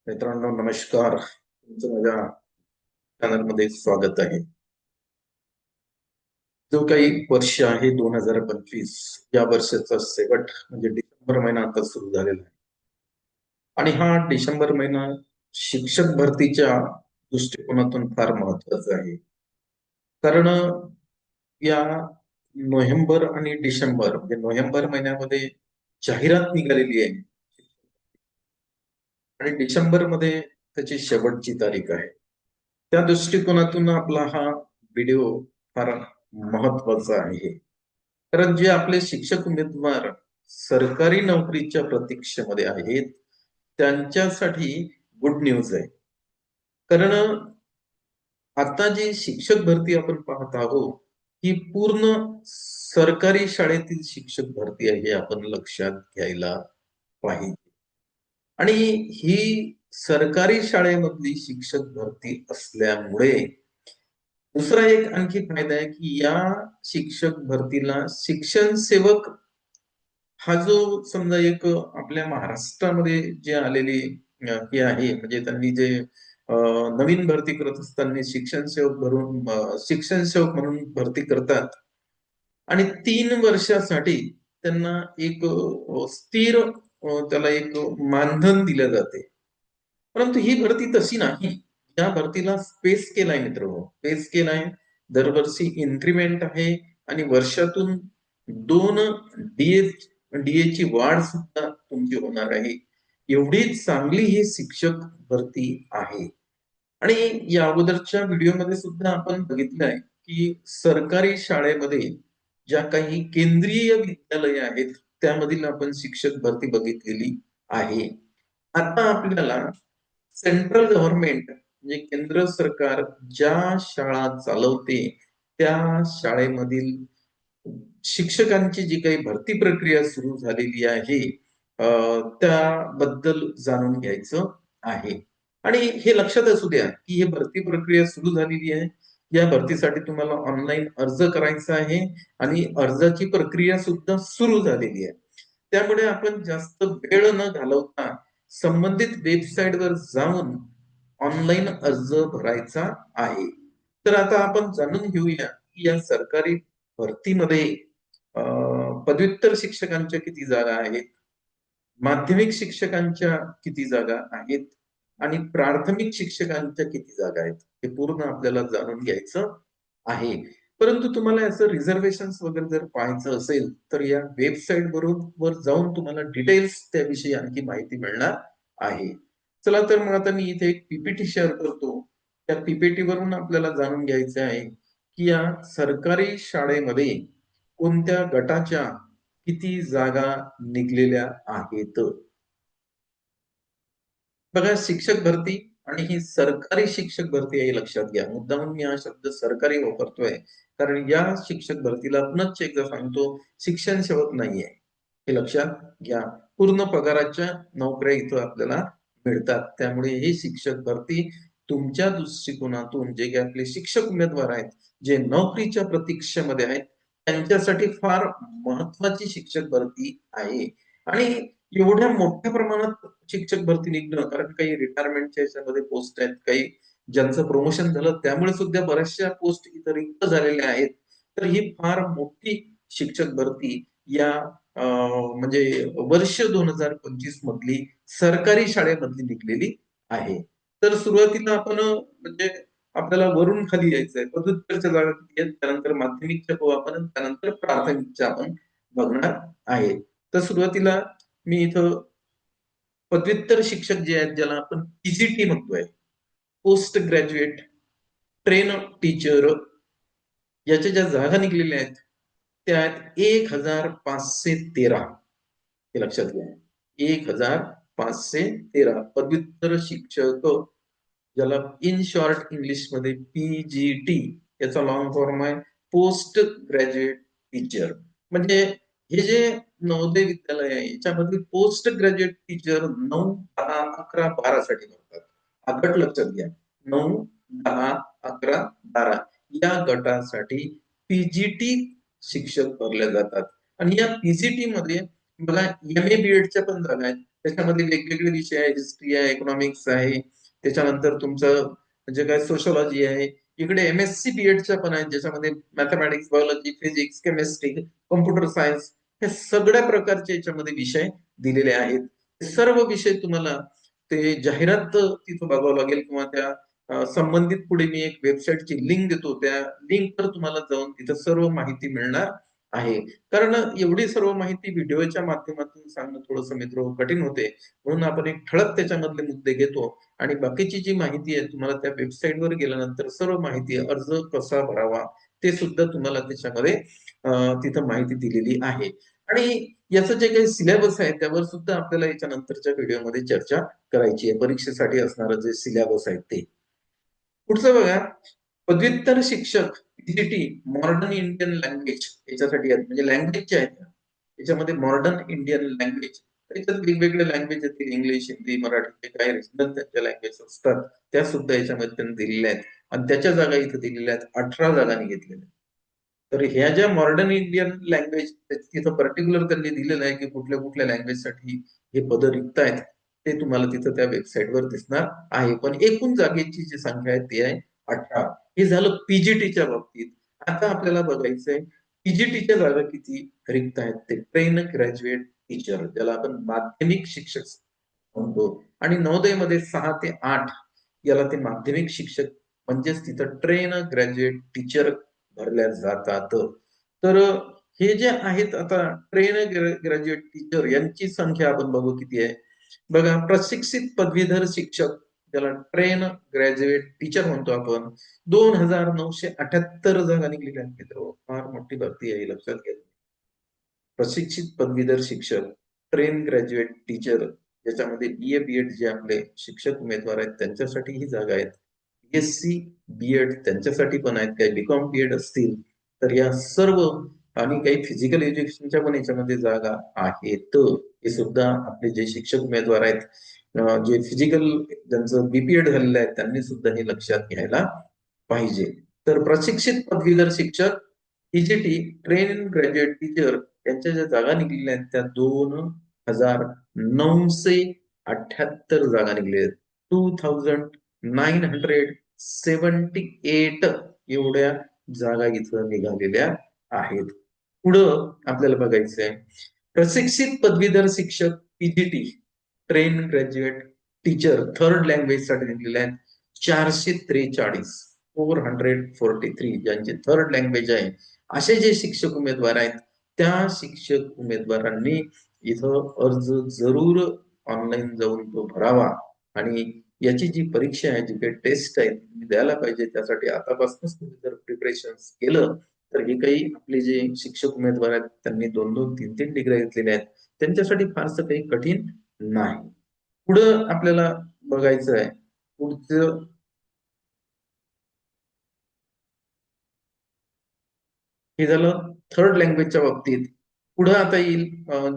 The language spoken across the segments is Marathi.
मित्रांनो नमस्कार. तुमचं माझ्या चॅनलमध्ये स्वागत आहे. जो काही वर्ष आहे 2025, या वर्षाचा शेवट म्हणजे डिसेंबर महिना आता सुरू झालेला आहे. आणि हा डिसेंबर महिना शिक्षक भरतीच्या दृष्टिकोनातून फार महत्वाचा आहे. कारण या नोव्हेंबर आणि डिसेंबर म्हणजे नोव्हेंबर महिन्यामध्ये जाहिरात निघालेली आहे आणि डिसेंबर मध्ये त्याची शेवटची तारीख आहे. त्या दृष्टिकोनातून आपला हा व्हिडिओ फार महत्वाचा आहे. कारण जे आपले शिक्षक उमेदवार सरकारी नोकरीच्या प्रतीक्षेमध्ये आहेत त्यांच्यासाठी गुड न्यूज आहे. कारण आता जी शिक्षक भरती आपण पाहत आहोत ही पूर्ण सरकारी शाळेतील शिक्षक भरती आहे, हे आपण लक्षात घ्यायला पाहिजे. आणि ही सरकारी शाळेमधली शिक्षक भरती असल्यामुळे दुसरा एक आणखी फायदा आहे की या शिक्षक भरतीला शिक्षण सेवक हा जो समजा एक आपल्या महाराष्ट्रामध्ये जे आलेली हे आहे, म्हणजे त्यांनी जे नवीन भरती करत असताना शिक्षण सेवक म्हणून भरती करतात आणि 3 वर्षासाठी त्यांना एक स्थिर त्याला एक मानधन दिलं जाते. परंतु ही भरती तशी नाही. या भरतीला स्पेस केलाय मित्रांनो, स्पेस केलाय. दरवर्षी इन्क्रिमेंट आहे आणि वर्षातून 2 डीए ची वाढ सुद्धा तुमची होणार आहे. एवढी चांगली ही शिक्षक भरती आहे. आणि या अगोदरच्या व्हिडिओमध्ये सुद्धा आपण बघितलंय की सरकारी शाळेमध्ये ज्या काही केंद्रीय विद्यालय आहेत त्यामधील आपण शिक्षक भरती बघितलेली आहे. आता आपल्याला सेंट्रल गव्हर्नमेंट म्हणजे केंद्र सरकार ज्या शाळा चालवते त्या शाळेमधील शिक्षकांची जी काही भरती प्रक्रिया सुरू झालेली आहे त्याबद्दल जाणून घ्यायचं आहे. आणि हे लक्षात असू द्या की ही भरती प्रक्रिया सुरू झालेली आहे. या भरतीसाठी तुम्हाला ऑनलाईन अर्ज करायचा आहे आणि अर्जाची प्रक्रिया सुद्धा सुरू झालेली आहे. त्यामुळे आपण जास्त वेळ न घालवता संबंधित वेबसाईटवर जाऊन ऑनलाईन अर्ज भरायचा आहे. तर आता आपण जाणून घेऊया की या सरकारी भरतीमध्ये पदव्युत्तर शिक्षकांच्या किती जागा आहेत, माध्यमिक शिक्षकांच्या किती जागा आहेत आणि प्राथमिक शिक्षकांच्या किती जागा आहेत, हे पूर्ण आपल्याला जाणून घ्यायचं आहे. परंतु तुम्हाला याचं रिझर्वेशन वगैरे जर पाहायचं असेल तर या वेबसाईट वर जाऊन तुम्हाला डिटेल्स त्याविषयी आणखी माहिती मिळणार आहे. चला तर मग आता मी इथे एक पीपीटी शेअर करतो. त्या पीपीटी वरून आपल्याला जाणून घ्यायचं आहे की या सरकारी शाळेमध्ये कोणत्या गटाच्या किती जागा निघलेल्या आहेत. बघा, शिक्षक भरती आणि ही सरकारी शिक्षक भरती आहे, लक्षात घ्या. मुद्दामून मी हा शब्द सरकारी वापरतोय कारण या शिक्षक भरतीला पुनश्च एकदा सांगतो, शिक्षण सेवक नाहीये, हे लक्षात घ्या. पूर्ण पगाराच्या नोकऱ्या इथं आपल्याला मिळतात. त्यामुळे ही शिक्षक भरती तुमच्या दृष्टिकोनातून जे काही आपले शिक्षक उमेदवार आहेत जे नोकरीच्या प्रतीक्षेमध्ये आहेत त्यांच्यासाठी फार महत्वाची शिक्षक भरती आहे. आणि एवढ्या मोठ्या प्रमाणात शिक्षक भरती निघणं, कारण काही रिटायरमेंटच्या याच्यामध्ये पोस्ट आहेत, काही ज्यांचं प्रमोशन झालं त्यामुळे सुद्धा बऱ्याचशा पोस्ट इथं रिक्त झालेल्या आहेत. तर ही फार मोठी शिक्षक भरती या म्हणजे वर्ष 2025 मधली सरकारी शाळेमधली निघलेली आहे. तर सुरुवातीला आपण म्हणजे आपल्याला वरून खाली यायचंय. पदव्युत्तरच्या जागा किती आहेत, त्यानंतर माध्यमिकच्या पाहू आपण, त्यानंतर प्राथमिकच्या आपण बघणार आहे. तर सुरुवातीला मी इथं पदव्युत्तर शिक्षक जे आहेत ज्याला आपण पीजीटी म्हणतोय, पोस्ट ग्रॅज्युएट ट्रेन टीचर, याच्या ज्या जागा निघलेल्या आहेत त्या आहेत 1513. हे लक्षात घ्या, 1513 पदव्युत्तर शिक्षक, ज्याला इन शॉर्ट इंग्लिश मध्ये पीजीटी, याचा लॉंग फॉर्म आहे पोस्ट ग्रॅज्युएट टीचर. म्हणजे हे जे नवोदय विद्यालय आहे याच्यामध्ये पोस्ट ग्रॅज्युएट टीचर 9, 10, 11, 12 साठी भरतात. हा गट लक्षात घ्या, 9, 10, 11, 12 या गटासाठी पीजीटी शिक्षक भरले जातात. आणि या पीजीटी मध्ये बघा एम ए बीएडच्या पण जागा आहेत. त्याच्यामध्ये वेगवेगळे विषय आहे, हिस्ट्री आहे, इकॉनॉमिक्स आहे, त्याच्यानंतर तुमचं जे काय सोशॉलॉजी आहे. इकडे MSc BEdच्या पण आहेत, ज्याच्यामध्ये mathematics, biology, physics, chemistry, computer science हे सगळ्या प्रकारचे याच्यामध्ये विषय दिलेले आहेत. सर्व विषय तुम्हाला ते जाहिरात तिथं बघावं लागेल किंवा त्या संबंधित पुढे मी एक वेबसाईटची लिंक देतो, त्या लिंकवर तुम्हाला जाऊन तिथं सर्व माहिती मिळणार आहे. कारण एवढी सर्व माहिती व्हिडिओच्या माध्यमातून सांगणं थोडंसं मित्र कठीण होते, म्हणून आपण एक ठळक त्याच्यामधले मुद्दे घेतो आणि बाकीची जी माहिती आहे तुम्हाला त्या वेबसाईटवर गेल्यानंतर सर्व माहिती, अर्ज कसा भरावा ते सुद्धा तुम्हाला त्याच्यामध्ये तिथं माहिती दिलेली आहे. आणि याचं जे काही सिलेबस आहे त्यावर सुद्धा आपल्याला याच्या नंतरच्या व्हिडिओमध्ये चर्चा करायची आहे, परीक्षेसाठी असणारं जे सिलेबस आहे ते. पुढचं बघा, पदव्युत्तर शिक्षक PGT मॉडर्न इंडियन लँग्वेज याच्यासाठी आहेत, म्हणजे लँग्वेजचे आहेत याच्यामध्ये मॉडर्न इंडियन लँग्वेज. त्याच्यात वेगवेगळे लँग्वेज येतील, इंग्लिश, हिंदी, मराठी, काही रिजनल त्यांच्या लँग्वेज असतात त्या सुद्धा याच्यामध्ये त्यांनी दिलेल्या आहेत. आणि त्याच्या जागा इथे दिलेल्या आहेत, 18 जागांनी घेतलेल्या. तर ह्या ज्या मॉडर्न इंडियन लँग्वेज तिथं पर्टिक्युलर त्यांनी दिलेलं आहे की कुठल्या कुठल्या लँग्वेजसाठी हे पद रिक्त आहेत, ते तुम्हाला तिथं त्या वेबसाईटवर दिसणार आहे. पण एकूण जागेची जी संख्या आहे ती आहे 18. हे झालं PGTच्या बाबतीत. आता आपल्याला बघायचंय PGTच्या जागा किती रिक्त आहेत, ते ट्रेन ग्रॅज्युएट टीचर ज्याला आपण माध्यमिक शिक्षक म्हणतो. आणि नवोदयमध्ये 6 ते 8 याला ते माध्यमिक शिक्षक म्हणजेच तिथं ट्रेन ग्रॅज्युएट टीचर भरल्या जातात. तर हे जे आहेत आता ट्रेन ग्रॅज्युएट टीचर यांची संख्या आपण बघू किती आहे. बघा, प्रशिक्षित पदवीधर शिक्षक ज्याला ट्रेन ग्रॅज्युएट टीचर म्हणतो आपण, 2978 जागा निघलेल्या आहेत मित्र. फार मोठी भरती आहे, लक्षात घ्या. प्रशिक्षित पदवीधर शिक्षक, ट्रेन ग्रॅज्युएट टीचर, ज्याच्यामध्ये BA BEd जे आपले शिक्षक उमेदवार आहेत त्यांच्यासाठी ही जागा आहेत. BSc BEd त्यांच्यासाठी पण आहेत, काही BCom BEd असतील तर या सर्व, आणि काही फिजिकल एज्युकेशनच्या पण याच्यामध्ये जागा आहेत. हे सुद्धा आपले जे शिक्षक उमेदवार आहेत, जे फिजिकल ज्यांचं BPEd झालेलं आहे त्यांनी सुद्धा हे लक्षात घ्यायला पाहिजे. तर प्रशिक्षित पदवीधर शिक्षक PGT ट्रेन ग्रॅज्युएट टीचर यांच्या ज्या जागा निघलेल्या आहेत त्या 2978 जागा निघलेल्या आहेत. 2978 एवढ्या जागा इथं निघालेल्या आहेत. पुढं आपल्याला बघायचंय, प्रशिक्षित पदवीधर शिक्षक PGT train graduate teacher third language साठी निघलेले आहेत 443, 443 ज्यांची थर्ड लँग्वेज आहे. असे जे शिक्षक उमेदवार आहेत त्या शिक्षक उमेदवारांनी इथं अर्ज जरूर ऑनलाईन जाऊन तो भरावा. आणि याची जी परीक्षा आहे, जी काही टेस्ट आहे ती द्यायला पाहिजे. त्यासाठी आतापासूनच तुम्ही जर प्रिपरेशन केलं तर हे काही आपले जे शिक्षक उमेदवार आहेत त्यांनी 2-2, 3-3 डिग्री घेतलेल्या आहेत त्यांच्यासाठी फारसं काही कठीण नाही. पुढं आपल्याला बघायचं आहे, पुढचं हे झालं थर्ड लँग्वेजच्या बाबतीत. पुढे आता येईल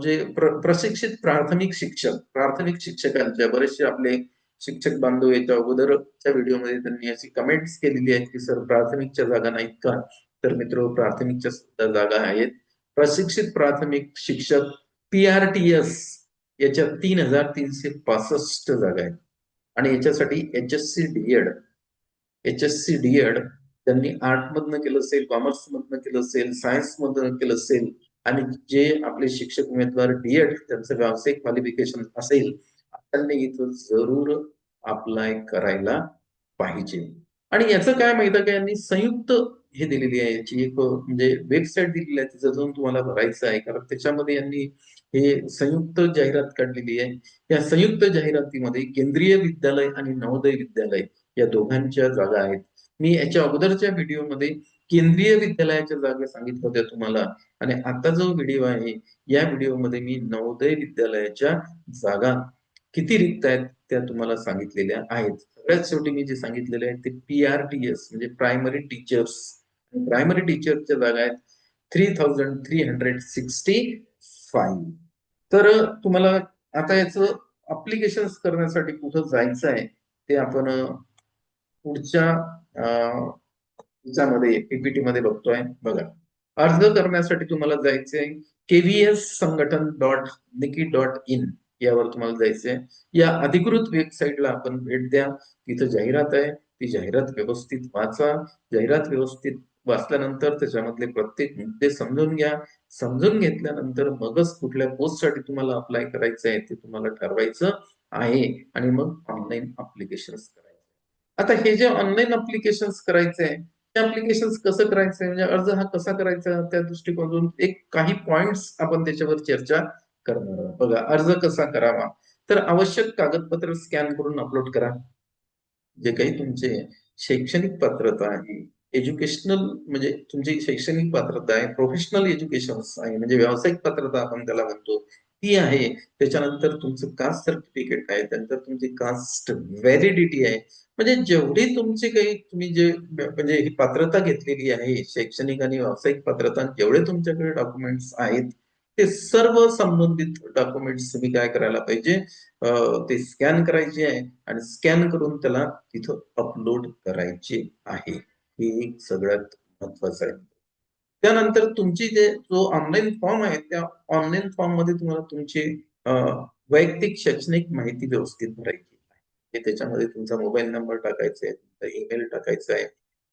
जे प्रशिक्षित प्राथमिक शिक्षक, प्राथमिक शिक्षकांच्या बरेचसे आपले शिक्षक बांधव याच्या अगोदरच्या व्हिडिओमध्ये त्यांनी अशी कमेंट्स केलेली आहेत की सर प्राथमिकच्या जागा नाहीत का. तर मित्र, प्राथमिकच्या सुद्धा जागा आहेत. प्रशिक्षित प्राथमिक शिक्षक PRTS याच्या 3365 जागा आहेत. आणि याच्यासाठी HSC DEd त्यांनी आर्ट मधनं केलं असेल, कॉमर्स मधनं केलं असेल, सायन्स मधनं केलं असेल, आणि जे आपले शिक्षक उमेदवार DEd त्यांचं व्यावसायिक क्वालिफिकेशन असेल त्यांनी इथं जरूर अप्लाय करायला पाहिजे. आणि याचं काय माहिती का, यांनी संयुक्त हे दिलेली आहे, याची एक म्हणजे वेबसाईट दिलेली आहे, तिथं जाऊन तुम्हाला भरायचं आहे. कारण त्याच्यामध्ये यांनी हे संयुक्त जाहिरात काढलेली आहे. या संयुक्त जाहिरातीमध्ये केंद्रीय विद्यालय आणि नवोदय विद्यालय या दोघांच्या जागा आहेत. मी याच्या अगोदरच्या व्हिडिओमध्ये केंद्रीय विद्यालयाच्या जागा सांगितल्या होत्या तुम्हाला, आणि आता जो व्हिडिओ आहे या व्हिडिओमध्ये मी नवोदय विद्यालयाच्या जागा किती रिक्त आहेत त्या तुम्हाला सांगितलेल्या आहेत. सगळ्यात शेवटी मी जे सांगितलेले आहे ते PRTS म्हणजे प्रायमरी टीचर्स, प्रायमरी टीचरच्या जागा आहेत 3365. तर तुम्हाला आता याचं अप्लिकेशन करण्यासाठी कुठं जायचं आहे ते आपण पुढच्या ह्याच्यामध्ये PPT मध्ये बघतोय. बघा, अर्ज करण्यासाठी तुम्हाला जायचंय KVS संघटन.niki.in यावर तुम्हाला जायचंय. या अधिकृत वेबसाईटला आपण भेट द्या. तिथं जाहिरात आहे. ती जाहिरात व्यवस्थित वाचा. जाहिरात व्यवस्थित वाचल्यानंतर त्याच्यामधले प्रत्येक मुद्दे समजून घ्या. समजून घेतल्यानंतर मगच कुठल्या पोस्टसाठी तुम्हाला अप्लाय करायचं आहे ते तुम्हाला ठरवायचं आहे आणि मग ऑनलाईन अप्लिकेशन्स करायचे. आता हे जे ऑनलाईन अप्लिकेशन्स करायचे आहे, ते अप्लिकेशन्स कसं करायचंय म्हणजे अर्ज हा कसा करायचा त्या दृष्टिकोनातून एक काही पॉइंट्स आपण त्याच्यावर चर्चा करणार आहोत. बघा, अर्ज कसा करावा, तर आवश्यक कागदपत्र स्कॅन करून अपलोड करा. जे काही तुमचे शैक्षणिक पात्रता आहे, एज्युकेशनल म्हणजे तुमची शैक्षणिक पात्रता आहे, प्रोफेशनल एज्युकेशन आहे म्हणजे व्यावसायिक पात्रता आपण त्याला म्हणतो, ती आहे. त्याच्यानंतर तुमचं कास्ट सर्टिफिकेट आहे, त्यानंतर तुमची कास्ट व्हॅलिडिटी आहे. म्हणजे जेवढी तुमची काही तुम्ही जे म्हणजे ही पात्रता घेतलेली आहे शैक्षणिक आणि व्यावसायिक पात्रता, जेवढे तुमच्याकडे डॉक्युमेंट्स आहेत ते सर्व संबंधित डॉक्युमेंट्स तुम्ही काय करायला पाहिजे, ते स्कॅन करायचे आहे आणि स्कॅन करून त्याला तिथं अपलोड करायचे आहे. हे एक सगळ्यात महत्वाचं आहे. त्यानंतर तुमची जो ऑनलाईन फॉर्म आहे त्या ऑनलाईन फॉर्म मध्ये तुम्हाला तुमची वैयक्तिक शैक्षणिक माहिती व्यवस्थित भरायची आहे. त्याच्यामध्ये तुमचा मोबाईल नंबर टाकायचा आहे, तुमचा ईमेल टाकायचा आहे.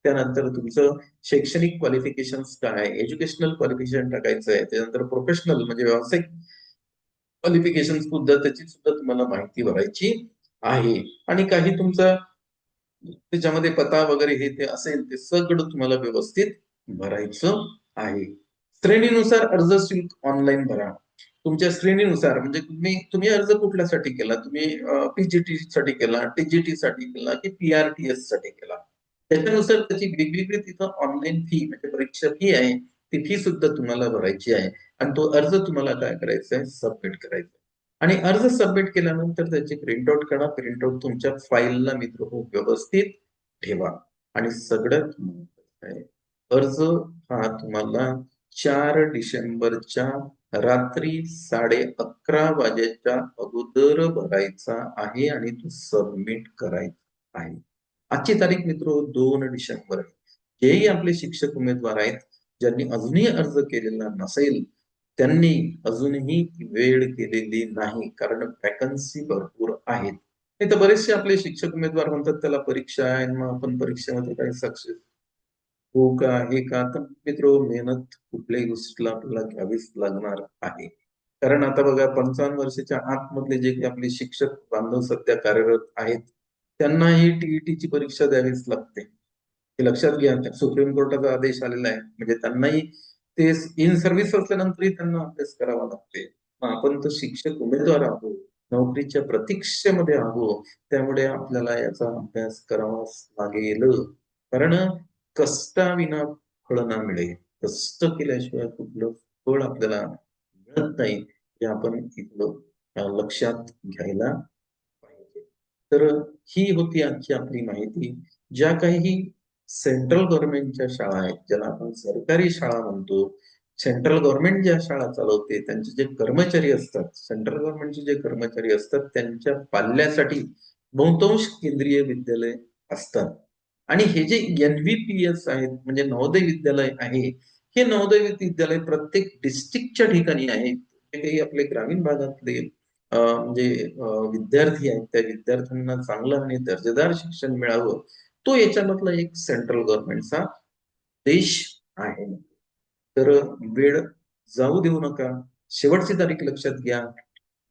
त्यानंतर तुमचं शैक्षणिक क्वालिफिकेशन काय आहे, एज्युकेशनल क्वालिफिकेशन टाकायचं आहे. त्यानंतर प्रोफेशनल म्हणजे व्यावसायिक क्वालिफिकेशन सुद्धा त्याची सुद्धा तुम्हाला माहिती भरायची आहे. आणि काही तुमचा त्याच्यामध्ये पत्ता वगैरे हे ते असेल ते सगळं तुम्हाला व्यवस्थित भरायचं आहे. श्रेणीनुसार अर्ज शुल्क ऑनलाईन भरा. तुमच्या श्रेणीनुसार म्हणजे तुम्ही अर्ज कुठल्यासाठी केला, तुम्ही पीजीटी साठी केला, टीजीटी साठी केला की पीआरटीएस साठी केला, त्याच्यानुसार त्याची वेगवेगळी तिथं ऑनलाईन फी म्हणजे परीक्षा फी आहे, ती फी सुद्धा तुम्हाला भरायची आहे. आणि तो अर्ज तुम्हाला काय करायचा आहे, सबमिट करायचा आहे. आणि अर्ज सबमिट केल्यानंतर त्याची प्रिंटआउट काढा. प्रिंटआउट तुमच्या फाईलला मित्र व्यवस्थित ठेवा. आणि सगळ्यात महत्त्वाचं आहे, अर्ज हा तुम्हाला 4 डिसेंबरच्या रात्री 11:30 वाजेच्या अगोदर भरायचा आहे आणि तो सबमिट करायचा आहे. आजची तारीख मित्र 2 डिसेंबर आहे. जेही आपले शिक्षक उमेदवार आहेत, ज्यांनी अजूनही अर्ज केलेला नसेल त्यांनी अजूनही वेळ केलेली नाही, कारण वॅकन्सी भरपूर आहेत. नाही तर बरेचसे आपले शिक्षक उमेदवार म्हणतात त्याला परीक्षा आहे, मग आपण परीक्षेमध्ये काही सक्सेस हो का हे का, तर मित्र मेहनत कुठल्याही गोष्टीला आपल्याला घ्यावीच लागणार आहे. कारण आता बघा 55 वर्षाच्या आतमधले जे काही आपले शिक्षक बांधव सध्या कार्यरत आहेत त्यांनाही टीईटीची परीक्षा द्यावीच लागते. हे लक्षात घ्या. सुप्रीम कोर्टाचा आदेश आलेला आहे म्हणजे त्यांनाही ते इन सर्व्हिस असल्यानंतरही त्यांना अभ्यास करावा लागते. आपण तर शिक्षक उमेदवार आहोत, नोकरीच्या प्रतीक्षेमध्ये आहोत, त्यामुळे आपल्याला याचा अभ्यास करावाच लागेल. कारण कष्टाविना फळ ना मिळे, कष्ट केल्याशिवाय कुठलं फळ आपल्याला मिळत नाही, हे आपण इथलं लक्षात घ्यायला पाहिजे. तर ही होती आजची आपली माहिती. ज्या काही सेंट्रल गव्हर्नमेंटच्या शाळा आहेत, ज्याला आपण सरकारी शाळा म्हणतो, सेंट्रल गव्हर्नमेंट ज्या शाळा चालवते त्यांचे जे कर्मचारी असतात, सेंट्रल गव्हर्नमेंटचे जे कर्मचारी असतात त्यांच्या पाल्यासाठी बहुतांश केंद्रीय विद्यालय असतात. आणि हे जे NVPS आहेत म्हणजे नवोदय विद्यालय आहे, हे नवोदय विद्यालय प्रत्येक डिस्ट्रिक्टच्या ठिकाणी आहे. जे काही आपले ग्रामीण भागातले म्हणजे विद्यार्थी आहेत त्या विद्यार्थ्यांना चांगलं आणि दर्जेदार शिक्षण मिळावं, तो याच्यामधला एक सेंट्रल गव्हर्नमेंटचा देश आहे. तर वेळ जाऊ देऊ नका. शेवटची तारीख लक्षात घ्या,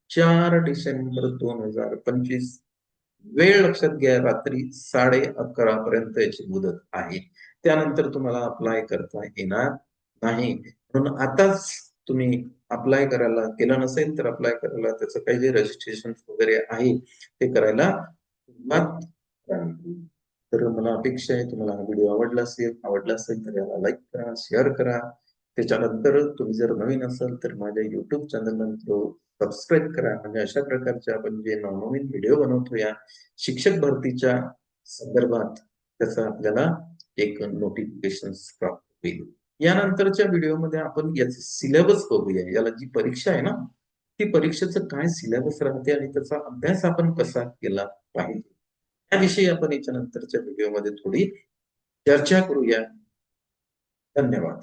4 डिसेंबर 2025. वेळ लक्षात घ्या, रात्री 11:30 पर्यंत याची मुदत आहे. त्यानंतर तुम्हाला अप्लाय करता येणार नाही. म्हणून आताच तुम्ही अप्लाय करायला केलं नसेल तर अप्लाय करायला त्याचं काही जे रजिस्ट्रेशन वगैरे आहे ते करायला सुरुवात करा. तर मला अपेक्षा आहे तुम्हाला हा व्हिडिओ आवडला असेल तर याला लाईक करा, शेअर करा. त्याच्यानंतर तुम्ही जर नवीन असाल तर माझ्या युट्यूब चॅनलला सबस्क्राईब करा, म्हणजे अशा प्रकारचे आपण जे नवनवीन व्हिडिओ बनवतो या शिक्षक भरतीच्या संदर्भात त्याचा आपल्याला एक नोटिफिकेशन प्राप्त होईल. यानंतरच्या व्हिडिओमध्ये आपण याचे सिलेबस बघूया. याला जी परीक्षा आहे ना, ती परीक्षेचं काय सिलेबस राहते आणि त्याचा अभ्यास आपण कसा केला पाहिजे त्याविषयी आपण याच्या नंतरच्या व्हिडिओमध्ये थोडी चर्चा करूया. धन्यवाद.